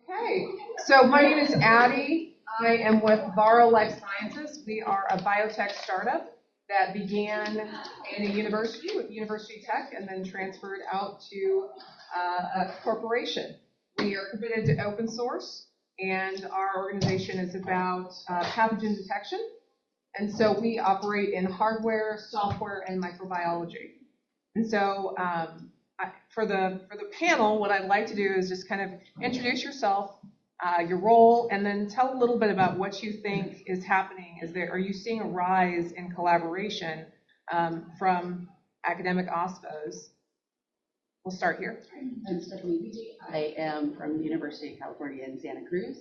Okay, so my name is Addie. I am with Varro Life Sciences. We are a biotech startup that began in a university with University Tech and then transferred out to a corporation. We are committed to open source, and our organization is about pathogen detection. And so we operate in hardware, software, and microbiology. And so for the panel, what I'd like to do is just kind of introduce yourself, your role, and then tell a little bit about what you think is happening. Are you seeing a rise in collaboration from academic OSPOs? We'll start here. I'm Stephanie Lieggi. I am from the University of California in Santa Cruz.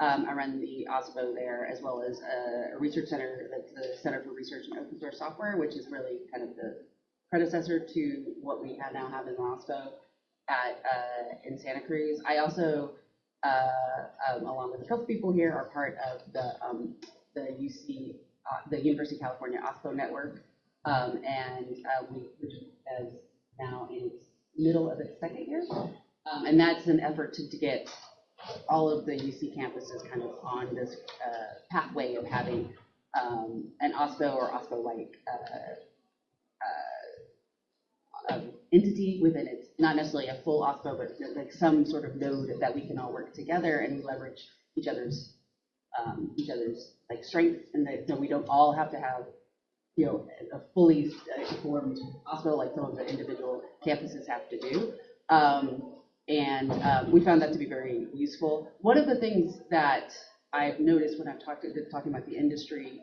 I run the OSPO there, as well as a research center that's the Center for Research and Open Source Software, which is really kind of the predecessor to what we now have in the OSPO in Santa Cruz. I also, along with a couple people here, are part of the University of California OSPO Network, which is now in its middle of its second year, and that's an effort to get all of the UC campuses kind of on this pathway of having an OSPO or OSPO-like entity within it, not necessarily a full OSPO, but like some sort of node that we can all work together and we leverage each other's like strengths, and that we don't all have to have a fully formed OSPO like some of the individual campuses have to do. We found that to be very useful. One of the things that I've noticed when I'm talking about the industry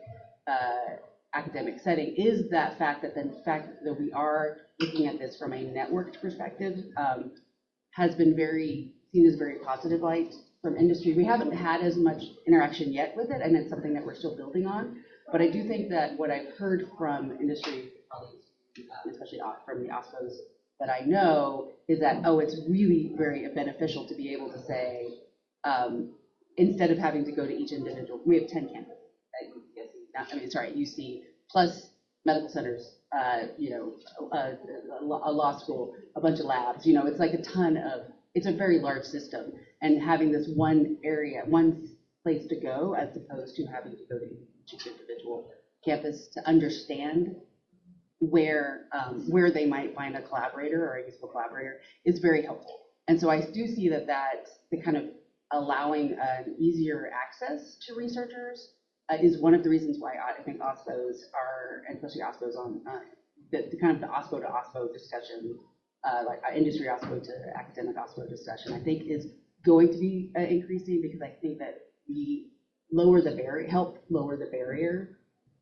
academic setting is that fact that we are looking at this from a networked perspective has been seen as very positive light from industry. We haven't had as much interaction yet with it, and it's something that we're still building on. But I do think that what I've heard from industry colleagues, especially from the OSPOs that I know, is that, it's really very beneficial to be able to say, instead of having to go to each individual, we have 10 campuses at UC, plus medical centers, a law school, a bunch of labs, it's like it's a very large system, and having this one place to go as opposed to having to go to each individual campus to understand where they might find a collaborator or a useful collaborator is very helpful. And so I do see that the kind of allowing an easier access to researchers is one of the reasons why I think OSPOs are, and especially OSPOs on the kind of the OSPO to OSPO discussion, like industry OSPO to academic OSPO discussion, I think is going to be increasing, because I think that we help lower the barrier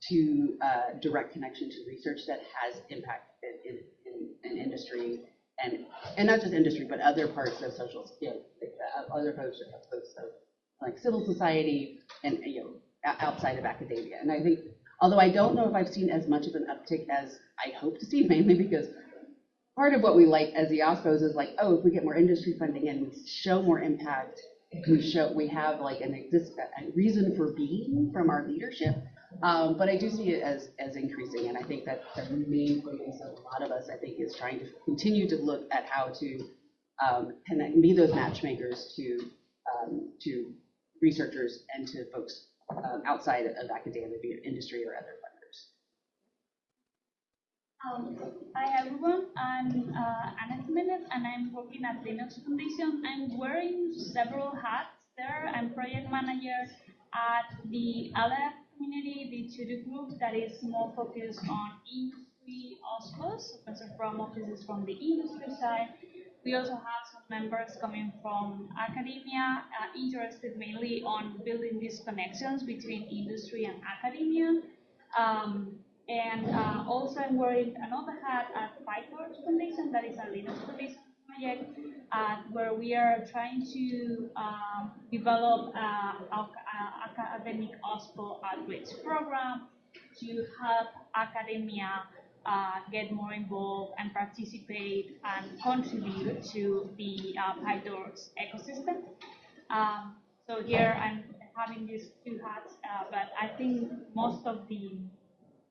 to direct connection to research that has impact in industry, and not just industry, but other parts of social, other parts of like civil society and outside of academia. And I think, although I don't know if I've seen as much of an uptick as I hope to see, mainly because part of what we like as the OSPOs is like, if we get more industry funding and we show more impact, we have like a reason for being from our leadership. But I do see it as increasing, and I think that the main focus of a lot of us, I think, is trying to continue to look at how to be those matchmakers to researchers and to folks outside of academia, be it industry or other funders. Hi everyone, I'm Anna Jiménez, and I'm working at Linux Foundation. I'm wearing several hats there. I'm project manager at the LF community, the tutor group that is more focused on industry OSPOs, open source program offices from the industry side. We also have some members coming from academia, interested mainly on building these connections between industry and academia. Also I'm wearing another hat at PyTorch Foundation, that is a Linux Foundation project, where we are trying to develop academic OSPO outreach program to help academia get more involved and participate and contribute to the PyTorch ecosystem. So here I'm having these two hats, but I think most of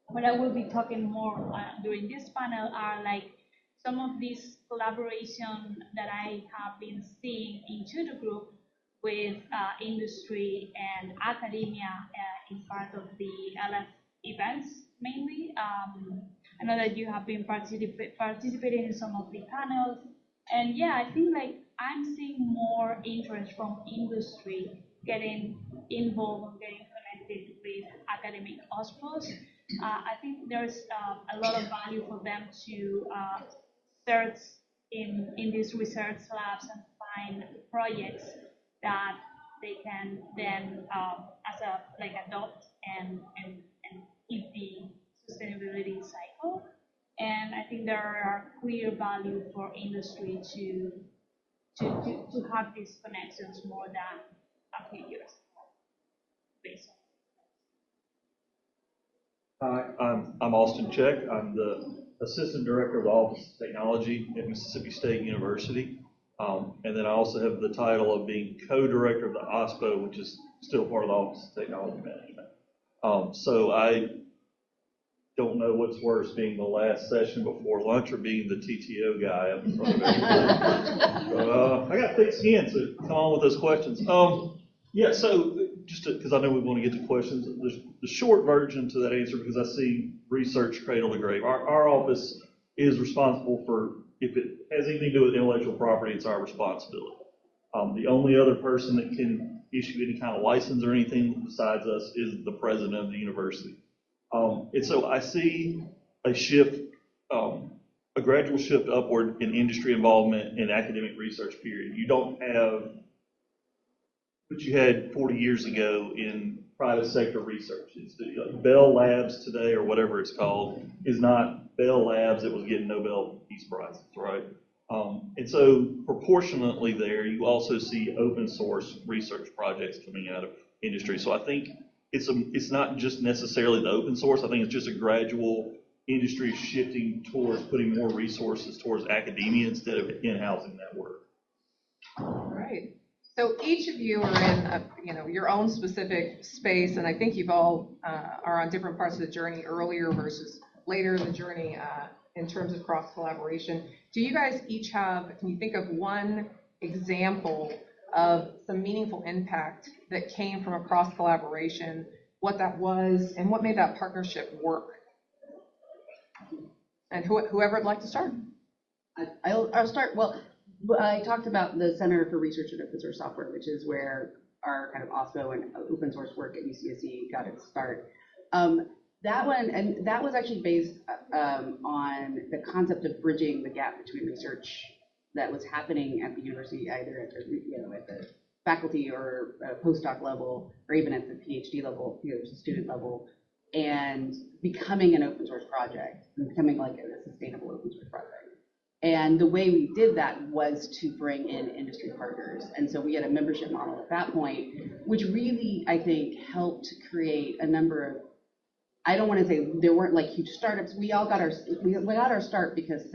what I will be talking more during this panel are like some of these collaboration that I have been seeing in tutor group, with industry and academia in part of the LF events mainly. I know that you have been participating in some of the panels, and yeah, I think like I'm seeing more interest from industry getting involved and getting connected with academic OSPOs. I think there's a lot of value for them to search in these research labs and find projects that they can then as a like adopt and keep the sustainability cycle. And I think there are clear value for industry to have these connections more than a few years ago, based on. Hi, I'm Austin Check. I'm the Assistant Director of the Office of Technology at Mississippi State University. And then I also have the title of being co-director of the OSPO, which is still part of the Office of Technology Management. So I don't know what's worse, being the last session before lunch or being the TTO guy up in front of everybody. I got thick skin, so come on with those questions. Yeah, so just because I know we want to get to questions, the short version to that answer, because I see research cradle to grave. Our office is responsible for, if it has anything to do with intellectual property, it's our responsibility. The only other person that can issue any kind of license or anything besides us is the president of the university. And so I see a shift, a gradual shift upward in industry involvement in academic research, period. You don't have what you had 40 years ago in private sector research. It's like Bell Labs today, or whatever it's called, is not Bell Labs that was getting Nobel Peace Prizes, right? And so proportionately there, you also see open source research projects coming out of industry. So I think it's not just necessarily the open source. I think it's just a gradual industry shifting towards putting more resources towards academia instead of in-housing that work. All right. So each of you are in your own specific space, and I think you've all are on different parts of the journey earlier versus later in the journey in terms of cross collaboration. Do you guys each have? Can you think of one example of some meaningful impact that came from a cross collaboration? What that was, and what made that partnership work? And whoever would like to start. I'll start. Well, I talked about the Center for Research and Open Source Software, which is where our kind of OSPO and open source work at UCSC got its start. That was actually based on the concept of bridging the gap between research that was happening at the university, either at the faculty or postdoc level, or even at the PhD level, student level, and becoming an open source project, and becoming like a sustainable open source project. And the way we did that was to bring in industry partners. And so we had a membership model at that point, which really, I think, helped create a number of, I don't want to say there weren't like huge startups. We got our start because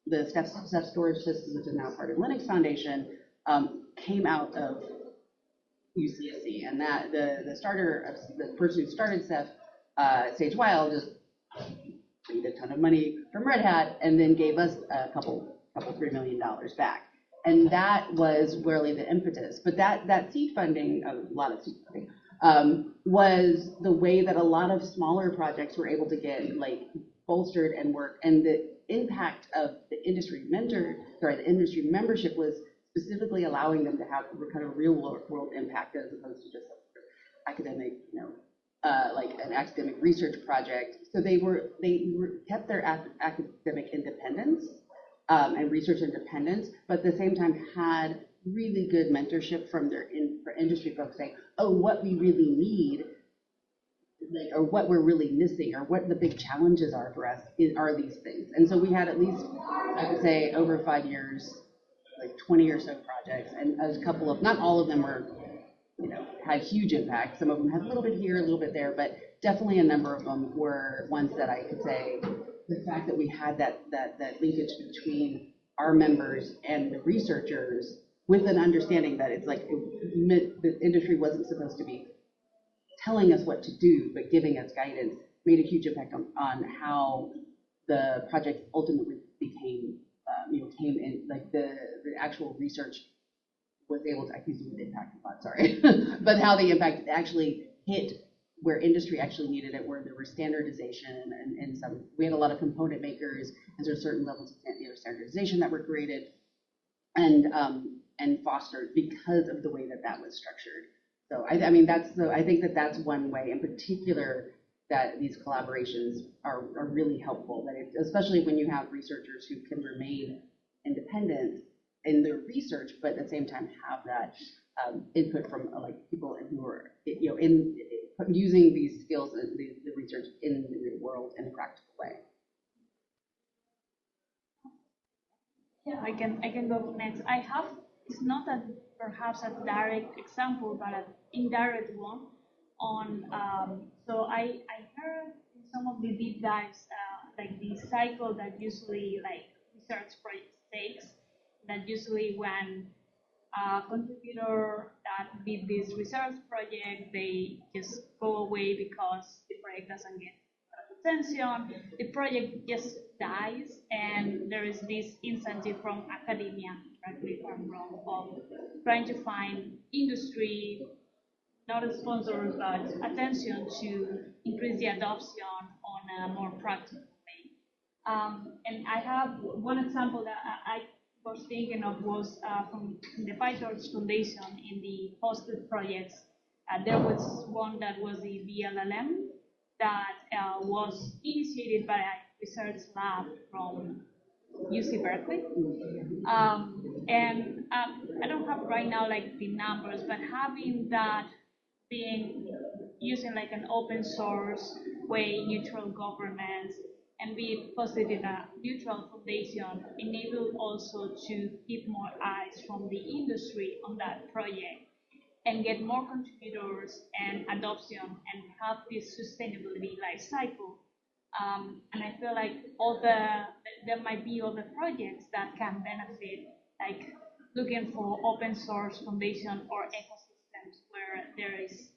the Ceph storage system, which is now part of Linux Foundation, came out of UCSC. And that the person who started Ceph, Sage Weil, just paid a ton of money from Red Hat and then gave us a couple $3 million back. And that was really the impetus. But that seed funding, a lot of seed funding, was the way that a lot of smaller projects were able to get like bolstered and work. And the impact of the industry industry membership was specifically allowing them to have kind of real world impact as opposed to just academic, like an academic research project. So they kept their academic independence and research independence, but at the same time had really good mentorship from their industry folks saying, oh, what we really need, or what we're really missing, or what the big challenges are for us are these things. And so we had at least, I would say, over 5 years, like 20 or so projects, and a couple of, not all of them were, had huge impact. Some of them had a little bit here, a little bit there, but definitely a number of them were ones that I could say the fact that we had that linkage between our members and the researchers, with an understanding that it's like the industry wasn't supposed to be telling us what to do, but giving us guidance, made a huge impact on how the project ultimately became, came in, like the actual research was able to, I keep using impact a lot, sorry, but how the impact actually hit where industry actually needed it, where there was standardization and some, we had a lot of component makers, and there's certain levels of standardization that were created and fostered because of the way that that was structured. So I mean, I think that that's one way in particular that these collaborations are really helpful, that especially when you have researchers who can remain independent in their research, but at the same time have that input from like people who are, in using these skills and the research in the real world in a practical way. Yeah, I can go next. I have, it's not perhaps a direct example, but an indirect one on, so I heard in some of the deep dives, like the cycle that usually like research projects takes, that usually when a contributor that did this research project, they just go away because the project doesn't get attention, the project just dies, and there is this incentive from academia, correct me if I'm wrong, of trying to find industry, not a sponsor, but attention to increase the adoption on a more practical way. And I have one example that I was thinking of was from the PyTorch Foundation in the hosted projects. There was one that was the VLLM that was initiated by a research lab from UC Berkeley. And I don't have right now like the numbers, but having that being using like an open source way, neutral governance, and be posted in a neutral foundation, enable also to keep more eyes from the industry on that project and get more contributors and adoption and have this sustainability life cycle. And I feel like there might be other projects that can benefit, like looking for open source foundation or ecosystems where there is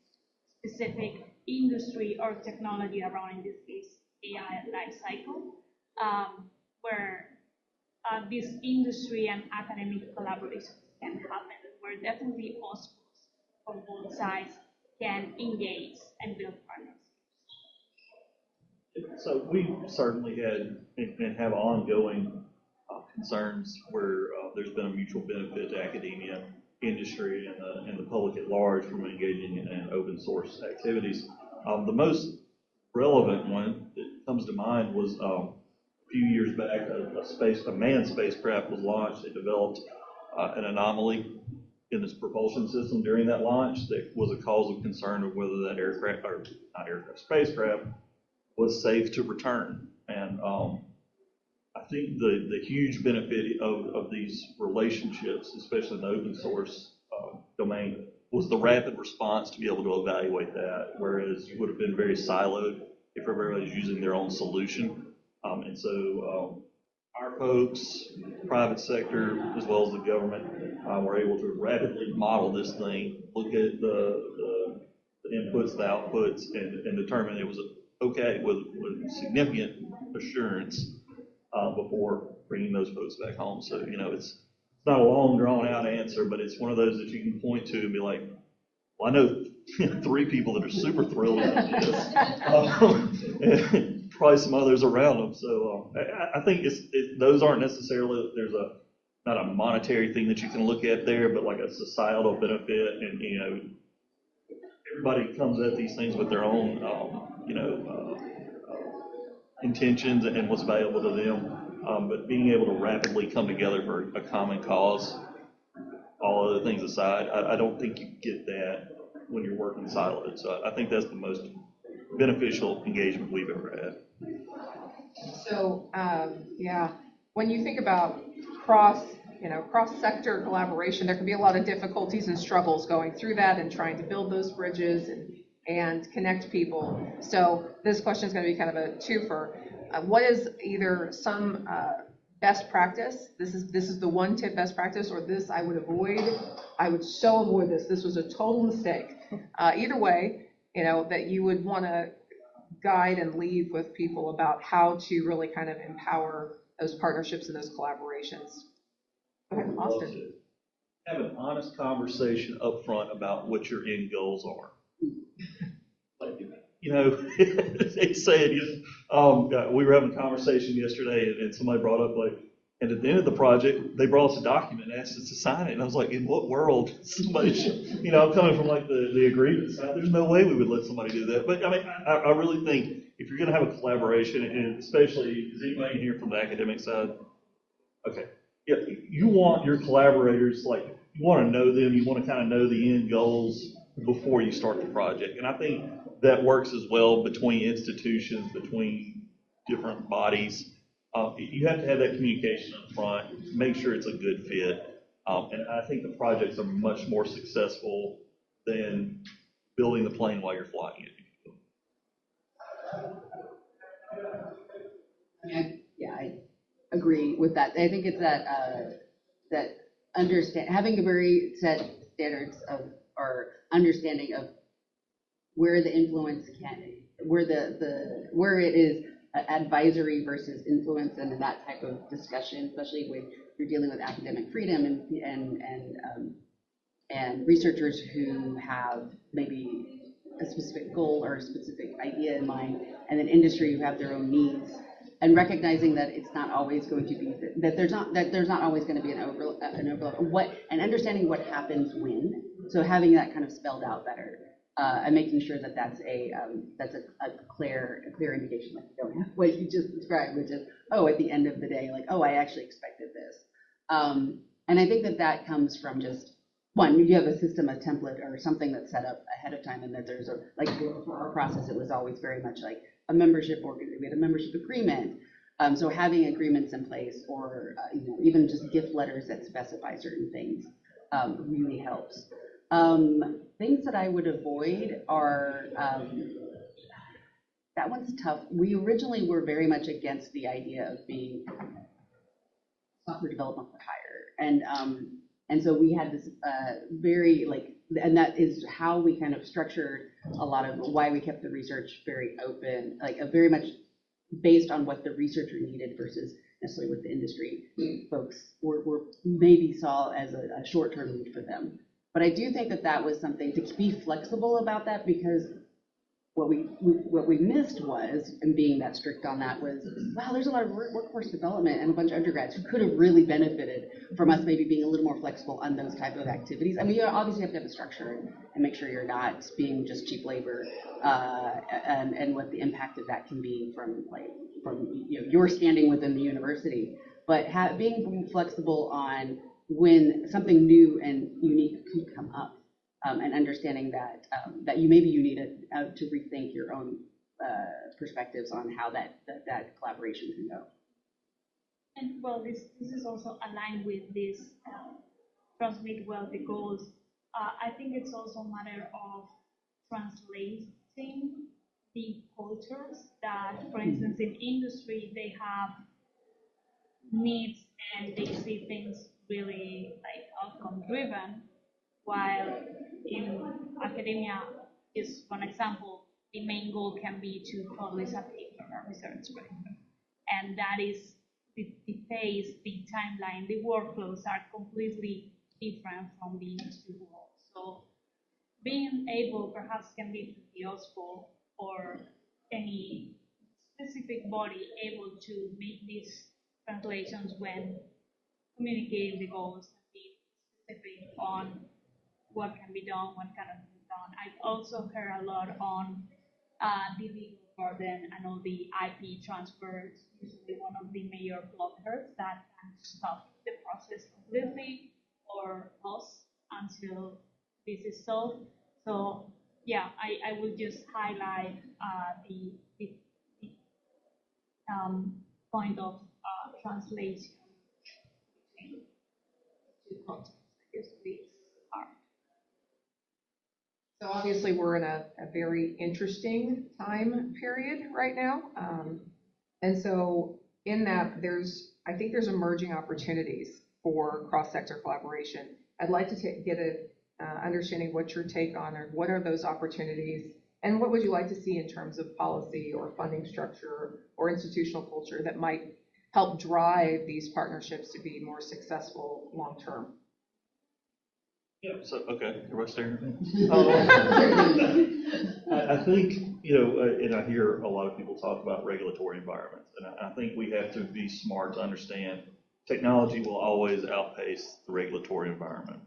specific industry or technology around, in this case, AI life cycle, where this industry and academic collaborations can happen, where definitely OSPOs from both sides can engage and build partnerships. So we certainly had and have ongoing concerns where there's been a mutual benefit to academia, industry, and the public at large from engaging in open source activities. The most relevant one that comes to mind was a few years back, a manned spacecraft was launched. It developed an anomaly in this propulsion system during that launch that was a cause of concern of whether that spacecraft was safe to return. And I think the huge benefit of these relationships, especially in the open source domain, was the rapid response to be able to evaluate that, whereas it would have been very siloed if everybody's using their own solution. And so our folks, private sector, as well as the government, were able to rapidly model this thing, look at the inputs, the outputs, and determine it was okay with significant assurance before bringing those folks back home. So, it's not a long, drawn-out answer, but it's one of those that you can point to and be like, well, I know 3 people that are super thrilled about this. Probably some others around them. So I think those aren't necessarily, there's not a monetary thing that you can look at there, but like a societal benefit. And, everybody comes at these things with their own, intentions and what's valuable to them. But being able to rapidly come together for a common cause, all other things aside, I don't think you get that when you're working siloed. So I think that's the most beneficial engagement we've ever had. So, when you think about cross-sector collaboration, there can be a lot of difficulties and struggles going through that and trying to build those bridges and connect people. So this question is going to be kind of a twofer. What is either some best practice? This is the one tip best practice, or this I would avoid. I would so avoid this. This was a total mistake. Either way, that you would want to guide and lead with people about how to really kind of empower those partnerships and those collaborations. Go ahead, Austin. have an honest conversation up front about what your end goals are. Like, you know, they said, we were having a conversation yesterday, and somebody brought up, like, and at the end of the project, they brought us a document and asked us to sign it. And I was like, in what world somebody should, you know, I'm coming from like the agreement side. There's no way we would let somebody do that. But I mean, I really think if you're going to have a collaboration, and especially, is anybody here from the academic side? Okay. Yeah, you want your collaborators, like, you want to know them, you want to kind of know the end goals before you start the project. And I think that works as well between institutions, between different bodies. You have to have that communication up front, make sure it's a good fit. And I think the projects are much more successful than building the plane while you're flying it. I agree with that. I think it's that having a very set standards of, or understanding of where the influence where it is advisory versus influence, and that type of discussion, especially when you're dealing with academic freedom and researchers who have maybe a specific goal or a specific idea in mind, and then industry who have their own needs, and recognizing that it's not always going to be that there's not always going to be an overlap, and understanding what happens when. So having that kind of spelled out better. And making sure that that's a clear indication, like you don't have what you just described, which is, at the end of the day, like, I actually expected this. And I think that comes from just, one, you have a system, a template, or something that's set up ahead of time, and that there's for our process, it was always very much like a membership we had a membership agreement. So having agreements in place, or even just gift letters that specify certain things really helps. Things that I would avoid are, that one's tough. We originally were very much against the idea of being software development for hire. And so we had this and that is how we kind of structured a lot of why we kept the research very open, very much based on what the researcher needed versus necessarily what the industry folks were maybe saw as a short-term need for them. But I do think that was something to be flexible about that, because what we missed was, and being that strict on that, was, wow, there's a lot of workforce development and a bunch of undergrads who could have really benefited from us maybe being a little more flexible on those type of activities. I mean, you obviously have to have a structure and make sure you're not being just cheap labor, and what the impact of that can be from your standing within the university. But being flexible on when something new and unique could come up, and understanding that you need to rethink your own perspectives on how that collaboration can go. And well, this is also aligned with this transmit well the goals. I think it's also a matter of translating the cultures that, for instance, in industry they have needs and they see things really outcome driven, while in academia, is one example, the main goal can be to publish a paper or research paper, and that is the pace, the timeline, the workflows are completely different from the industry world. So being able, perhaps can be through the OSPO or any specific body, able to make these translations when communicating the goals and be specific on what can be done, what cannot be done. I've also heard a lot on the legal burden and all the IP transfers, usually one of the major blockers that can stop the process completely or pause until this is solved. So yeah, I would just highlight the point of translation between two contexts. So obviously we're in a very interesting time period right now. And so in that I think there's emerging opportunities for cross-sector collaboration. I'd like to get an understanding what your take on, or what are those opportunities, and what would you like to see in terms of policy or funding structure or institutional culture that might help drive these partnerships to be more successful long-term? Yeah, so, okay, everybody staring at me. I think, and I hear a lot of people talk about regulatory environments, and I think we have to be smart to understand technology will always outpace the regulatory environment.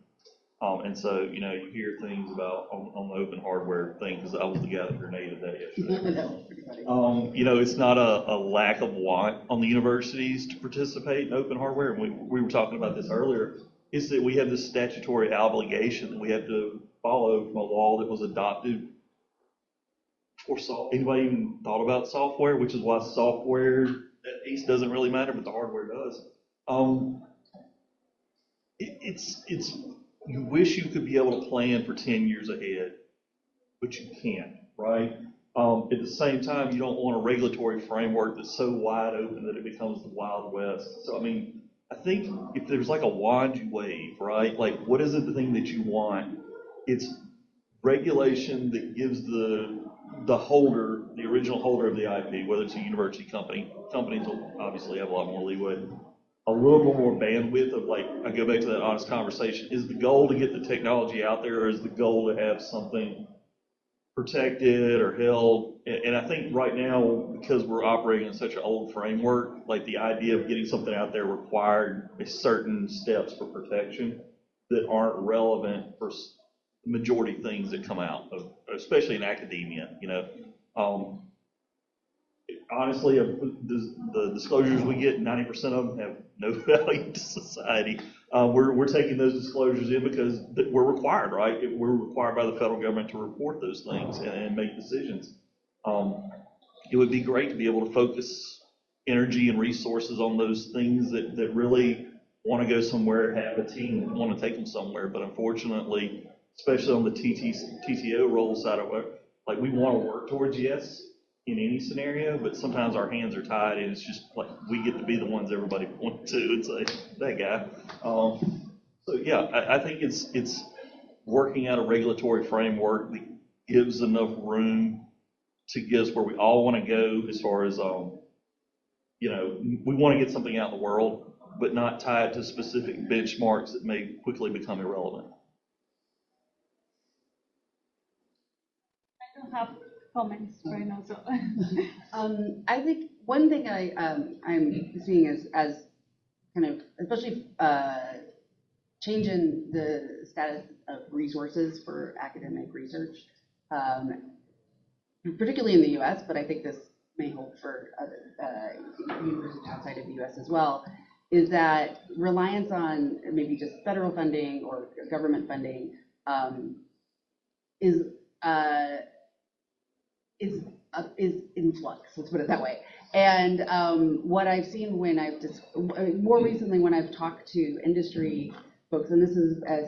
And so, you hear things about on the open hardware thing, because I was the guy that grenaded that yesterday. That was pretty funny. It's not a lack of want on the universities to participate in open hardware. And we were talking about this earlier. Is that we have this statutory obligation that we have to follow from a law that was adopted for anybody even thought about software, which is why software, that piece doesn't really matter, but the hardware does. You wish you could be able to plan for 10 years ahead, but you can't, right? At the same time, you don't want a regulatory framework that's so wide open that it becomes the Wild West. So, I think if there's like a wand you wave, right? Like, what is it, the thing that you want? It's regulation that gives the holder, the original holder of the IP, whether it's a university company, companies will obviously have a lot more leeway, a little bit more bandwidth of, like, I go back to that honest conversation. Is the goal to get the technology out there, or is the goal to have something protected or held? And I think right now, because we're operating in such an old framework, like the idea of getting something out there required certain steps for protection that aren't relevant for the majority of things that come out of, especially in academia. Honestly, the disclosures we get, 90% of them have no value to society. We're taking those disclosures in because we're required, right? We're required by the federal government to report those things and make decisions. It would be great to be able to focus energy and resources on those things that really want to go somewhere, have a team, want to take them somewhere. But unfortunately, especially on the TTO role side of it, like, we want to work towards yes in any scenario, but sometimes our hands are tied, and it's just like we get to be the ones everybody points to and say, that guy. So yeah, I think it's working out a regulatory framework that gives enough room to get us where we all want to go as far as, we want to get something out in the world, but not tied to specific benchmarks that may quickly become irrelevant. I don't have comments right now, so. I think one thing I'm seeing as kind of, especially changing the status of resources for academic research, particularly in the U.S., but I think this may hold for other universities outside of the U.S. as well, is that reliance on maybe just federal funding or government funding is in flux. Let's put it that way. And what I've seen when more recently when I've talked to industry folks, and this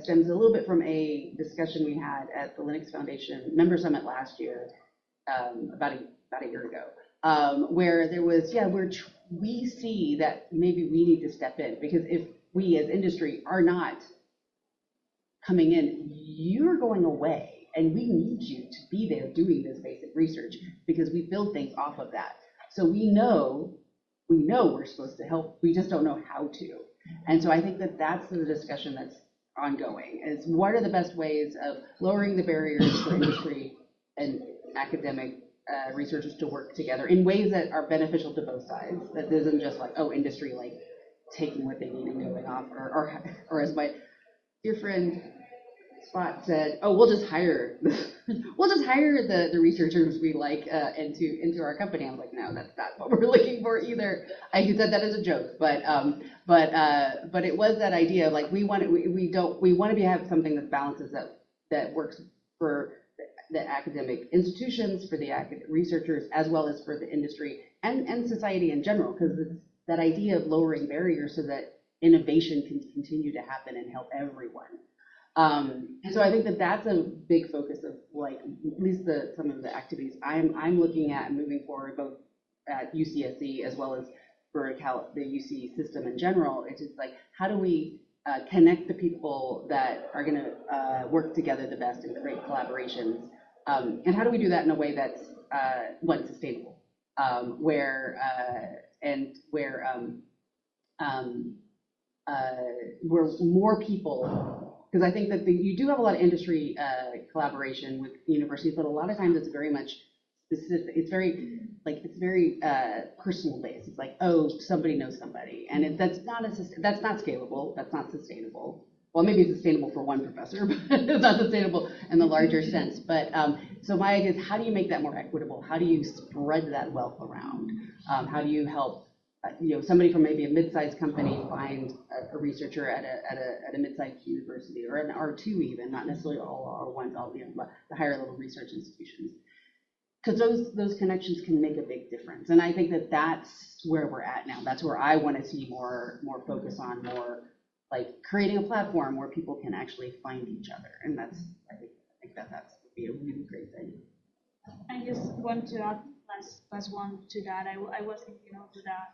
stems a little bit from a discussion we had at the Linux Foundation Member Summit last year, about a year ago, where there was, we see that maybe we need to step in, because if we as industry are not coming in, you're going away. And we need you to be there doing this basic research, because we build things off of that. So we know we're supposed to help. We just don't know how to. And so I think that's the discussion that's ongoing, is what are the best ways of lowering the barriers for industry and academic researchers to work together in ways that are beneficial to both sides. That isn't just like, industry like taking what they need and going off, or as my dear friend Spot said, we'll just hire the researchers we like into our company. I'm like, no, that's not what we're looking for either. I said that as a joke, but it was that idea of, like, we want to have something that balances that works for the academic institutions, for the researchers, as well as for the industry and society in general, because it's that idea of lowering barriers so that innovation can continue to happen and help everyone. So I think that's a big focus of, like, at least some of the activities I'm looking at and moving forward, both at UCSC as well as for the UC system in general. It's just like, how do we connect the people that are going to work together the best and create collaborations, and how do we do that in a way that's sustainable, where more people Because I think that you do have a lot of industry collaboration with universities, but a lot of times it's very much specific. It's very personal based. It's like, oh, somebody knows somebody, and that's not scalable. That's not sustainable. Well, maybe it's sustainable for one professor, but it's not sustainable in the larger sense. But so my idea is, how do you make that more equitable? How do you spread that wealth around? How do you help somebody from maybe a mid-sized company find a researcher at a mid-sized university, or an R2 even, not necessarily all R1s, all the higher level research institutions? Because those connections can make a big difference, and I think that's where we're at now. That's where I want to see more focus on, more like creating a platform where people can actually find each other, and I think that would be a really great thing. I just want to add plus one to that. I was thinking also that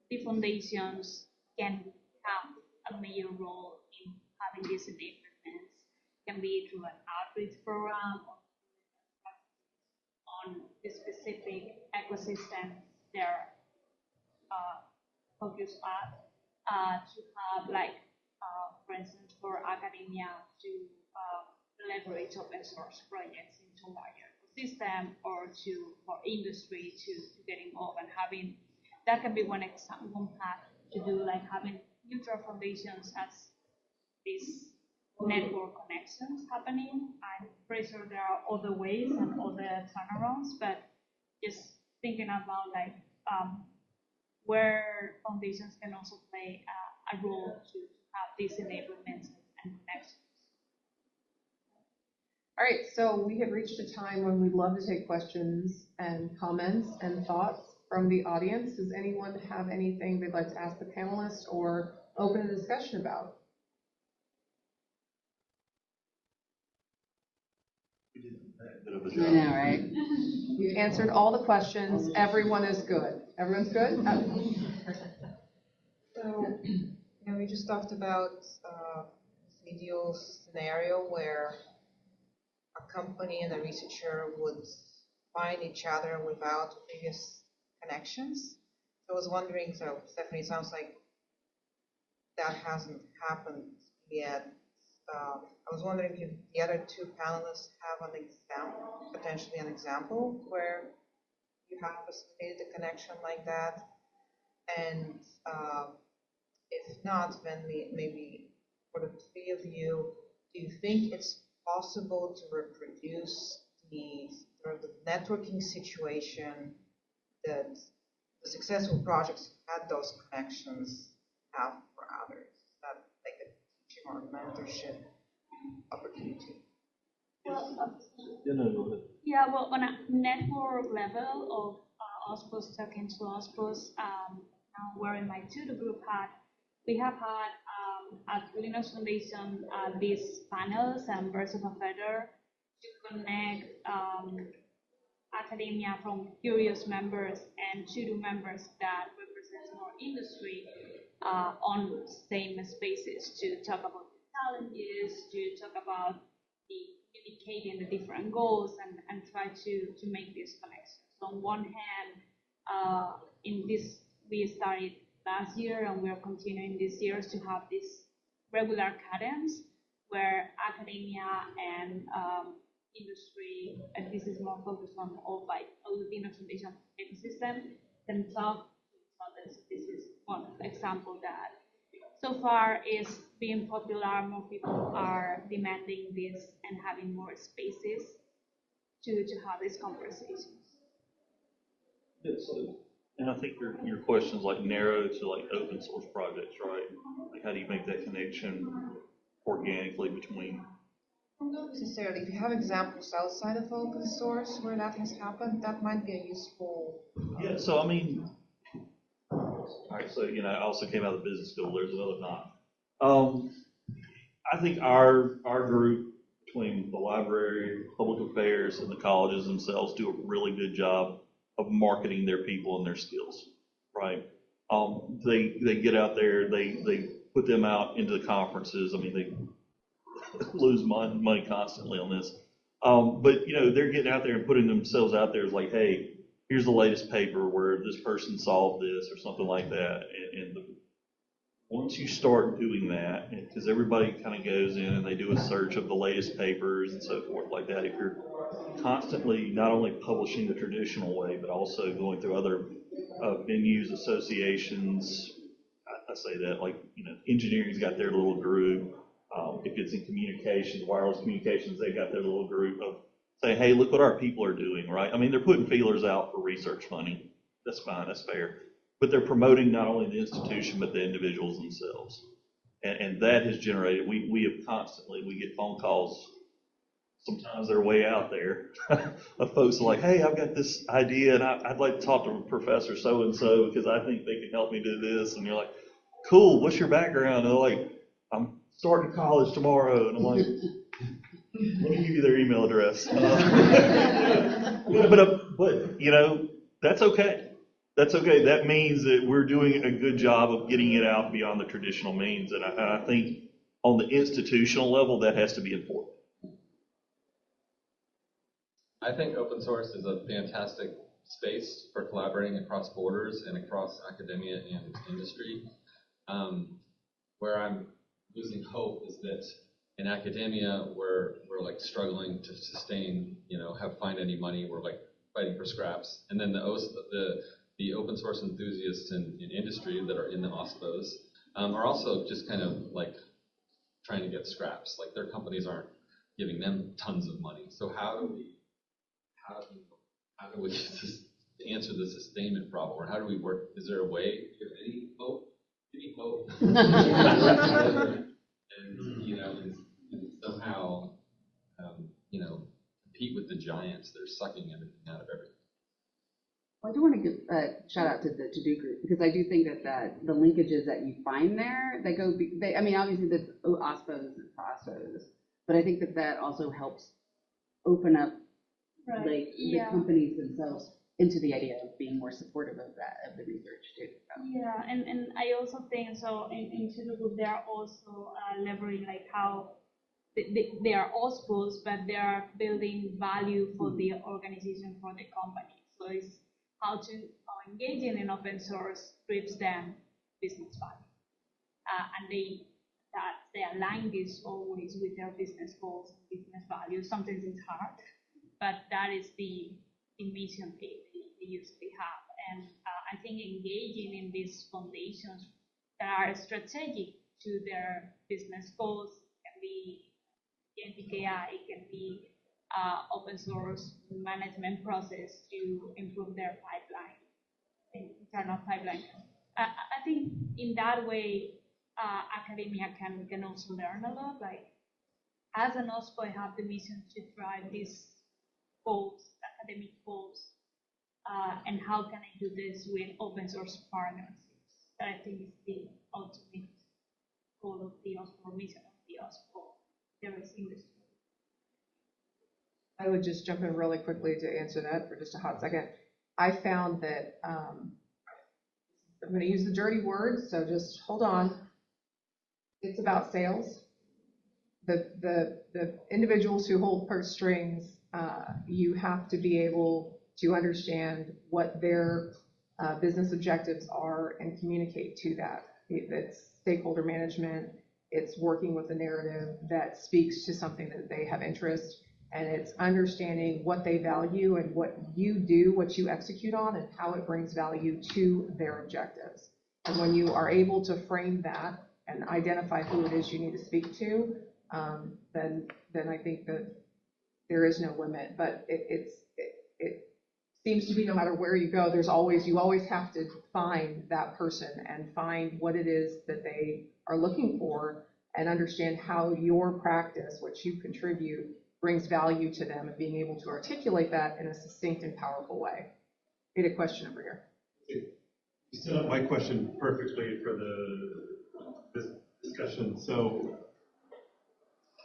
the foundations can have a major role in having these enablements. Can be through an outreach program or on the specific ecosystem they're focused at, to have for instance, for academia to leverage open source projects into larger ecosystem, or for industry to get involved, and having that can be one path to do, like having neutral foundations as these network connections happening. I'm pretty sure there are other ways and other turnarounds, but just thinking about where foundations can also play a role to have these enablements and connections. All right, so we have reached a time when we'd love to take questions and comments and thoughts from the audience. Does anyone have anything they'd like to ask the panelists or open a discussion about? I know, right? You've answered all the questions. Everyone is good. Everyone's good? So, we just talked about this ideal scenario where a company and a researcher would find each other without previous connections. So I was wondering, so Stephanie, it sounds like that hasn't happened yet. I was wondering if the other two panelists have an example, potentially an example, where you have facilitated a connection like that. And if not, then maybe for the three of you, do you think it's possible to reproduce the sort of the networking situation that the successful projects had those connections have for others? That like a teaching or mentorship opportunity? Yeah, well, on a network level of OSPOs talking to OSPOs, where in my tutor group we have had at Lieggi Foundation these panels and birds of a feather to connect academia from curious members and tutor members that represent more industry on same spaces to talk about the challenges, to talk about communicating the different goals and try to make these connections. So on one hand, in this we started last year and we are continuing this year to have this regular cadence where academia and industry, and this is more focused on all by Lieggi Foundation ecosystem, can talk to each other. So this is one example that so far is being popular. More people are demanding this and having more spaces to have these conversations. Yes, and I think your question's like narrow to like open source projects, right? Like how do you make that connection organically between? Not necessarily. If you have examples outside of open source where that has happened, that might be a useful. Yeah, so I mean, all right, so I also came out of the business school. There's another knot. I think our group between the library, public affairs, and the colleges themselves do a really good job of marketing their people and their skills, right? They get out there, they put them out into the conferences. I mean, they lose money constantly on this, but they're getting out there and putting themselves out there as like, hey, here's the latest paper where this person solved this or something like that, and once you start doing that, because everybody kind of goes in and they do a search of the latest papers and so forth like that, if you're constantly not only publishing the traditional way, but also going through other venues, associations, I say that, like, engineering's got their little group. If it's in communications, wireless communications, they've got their little group of saying, hey, look what our people are doing, right? I mean, they're putting feelers out for research funding. That's fine, that's fair. But they're promoting not only the institution, but the individuals themselves. And that has generated, we have constantly, we get phone calls, sometimes they're way out there, of folks like, hey, I've got this idea and I'd like to talk to Professor so-and-so because I think they can help me do this. And you're like, cool, what's your background? And they're like, I'm starting college tomorrow. And I'm like, let me give you their email address. But that's okay. That's okay. That means that we're doing a good job of getting it out beyond the traditional means. And I think on the institutional level, that has to be important. I think open source is a fantastic space for collaborating across borders and across academia and industry. Where I'm losing hope is that in academia, we're like struggling to sustain, find any money. We're like fighting for scraps. And then the open source enthusiasts in industry that are in the OSPOs are also just kind of like trying to get scraps. Like their companies aren't giving them tons of money. So how do we answer the sustainment problem, or how do we work? Is there a way? Is there any hope? Any hope? and somehow compete with the giants that are sucking everything out of everything. Well, I do want to give a shout out to the To-Do group, because I do think that the linkages that you find there, obviously the OSPOs and OSPOs, but I think that also helps open up the companies themselves into the idea of being more supportive of the research too. So. Yeah, and I also think so in To-Do group they are also leveraging like how they are OSPOs, but they are building value for the organization, for the company. So it's how engaging in open source gives them business value, and they align this always with their business goals and business values. Sometimes it's hard, but that is the mission they usually have. And I think engaging in these foundations that are strategic to their business goals can be NPKI, it can be open source management process to improve their pipeline, internal pipeline. I think in that way, academia can also learn a lot. Like as an OSPO, I have the mission to drive these goals, academic goals, and how can I do this with open source partners? That I think is the ultimate goal of the OSPO, mission of the OSPO. There is industry. I would just jump in really quickly to answer that for just a hot second. I found that, I'm going to use the dirty words, so just hold on. It's about sales. The individuals who hold purse strings, you have to be able to understand what their business objectives are and communicate to that. It's stakeholder management. It's working with a narrative that speaks to something that they have interest, and it's understanding what they value and what you do, what you execute on, and how it brings value to their objectives. And when you are able to frame that and identify who it is you need to speak to, then I think that there is no limit. But it seems to be no matter where you go, you always have to find that person and find what it is that they are looking for and understand how your practice, what you contribute, brings value to them, and being able to articulate that in a succinct and powerful way. We had a question over here. You set up my question perfectly for this discussion. So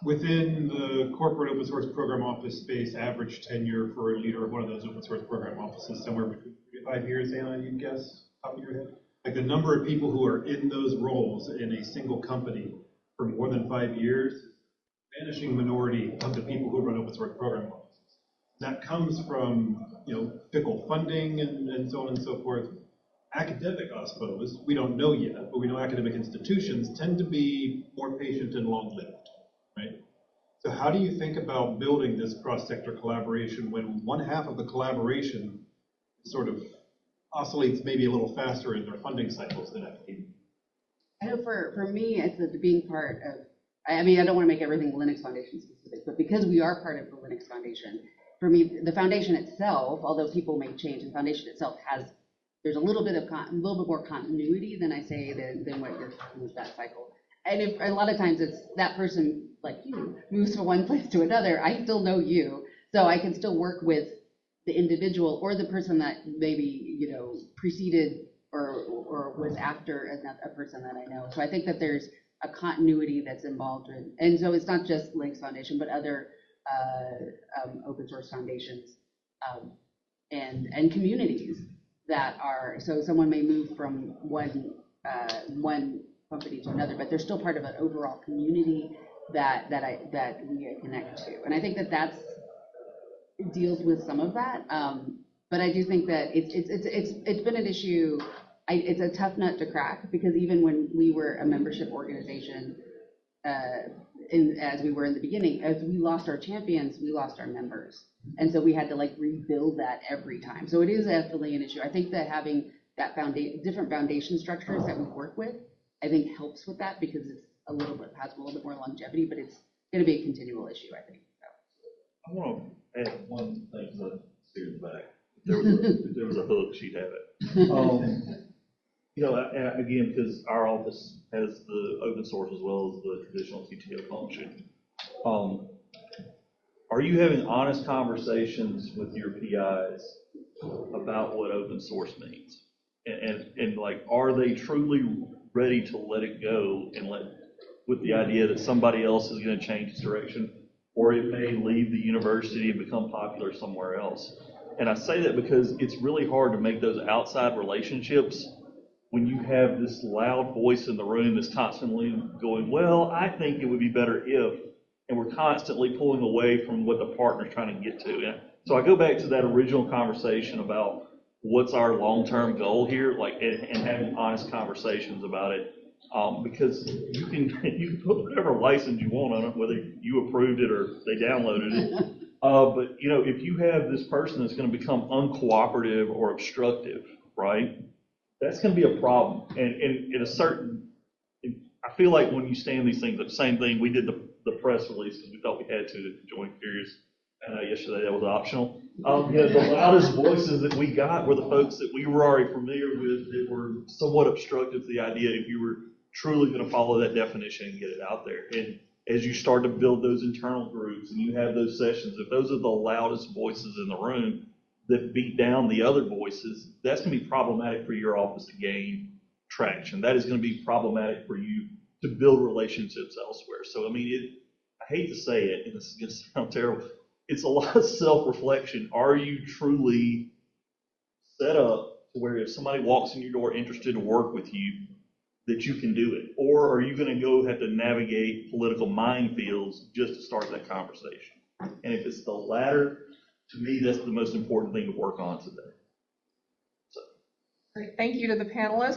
within the corporate open source program office space, average tenure for a leader of one of those open source program offices, somewhere between 3 to 5 years, Anna, you'd guess, top of your head? Like the number of people who are in those roles in a single company for more than 5 years, vanishing minority of the people who run open source program offices. That comes from fickle funding and so on and so forth. academic OSPOs, we don't know yet, but we know academic institutions tend to be more patient and long-lived, right? So how do you think about building this cross-sector collaboration when one half of the collaboration sort of oscillates maybe a little faster in their funding cycles than academia? I know for me, it's being part of, I mean, I don't want to make everything Linux Foundation specific, but because we are part of the Linux Foundation, for me, the foundation itself, although people may change, the foundation itself there's a little bit more continuity than I say than what you're talking with that cycle. And if a lot of times it's that person, like you, moves from one place to another, I still know you, so I can still work with the individual or the person that maybe, preceded or was after a person that I know. So I think that there's a continuity that's involved in, and so it's not just Linux Foundation, but other open source foundations and communities that are, so someone may move from one company to another, but they're still part of an overall community that we connect to. And I think that deals with some of that. But I do think that it's been an issue. It's a tough nut to crack, because even when we were a membership organization, as we were in the beginning, as we lost our champions, we lost our members. And so we had to rebuild that every time. So it is definitely an issue. I think that having that different foundation structures that we work with, I think helps with that, because it's has a little bit more longevity, but it's going to be a continual issue, I think. So. I want to add one thing to the student back. If there was a hook, she'd have it. And again, because our office has the open source as well as the traditional TTO function. Are you having honest conversations with your PIs about what open source means? And are they truly ready to let it go and with the idea that somebody else is going to change its direction, or it may leave the university and become popular somewhere else? And I say that because it's really hard to make those outside relationships when you have this loud voice in the room that's constantly going, well, I think it would be better if, and we're constantly pulling away from what the partner's trying to get to. And so I go back to that original conversation about what's our long-term goal here, and having honest conversations about it, because you can put whatever license you want on it, whether you approved it or they downloaded it. But if you have this person that's going to become uncooperative or obstructive, right? That's going to be a problem. And in a certain, I feel like when you stand these things, the same thing, we did the press release because we thought we had to join Curious. Yesterday that was optional. The loudest voices that we got were the folks that we were already familiar with that were somewhat obstructive to the idea if you were truly going to follow that definition and get it out there. And as you start to build those internal groups and you have those sessions, if those are the loudest voices in the room that beat down the other voices, that's going to be problematic for your office to gain traction. That is going to be problematic for you to build relationships elsewhere. So, I hate to say it, and this is going to sound terrible, it's a lot of self-reflection. Are you truly set up to where if somebody walks in your door interested to work with you, that you can do it? Or are you going to go have to navigate political minefields just to start that conversation? And if it's the latter, to me, that's the most important thing to work on today. Great. Thank you to the panelists.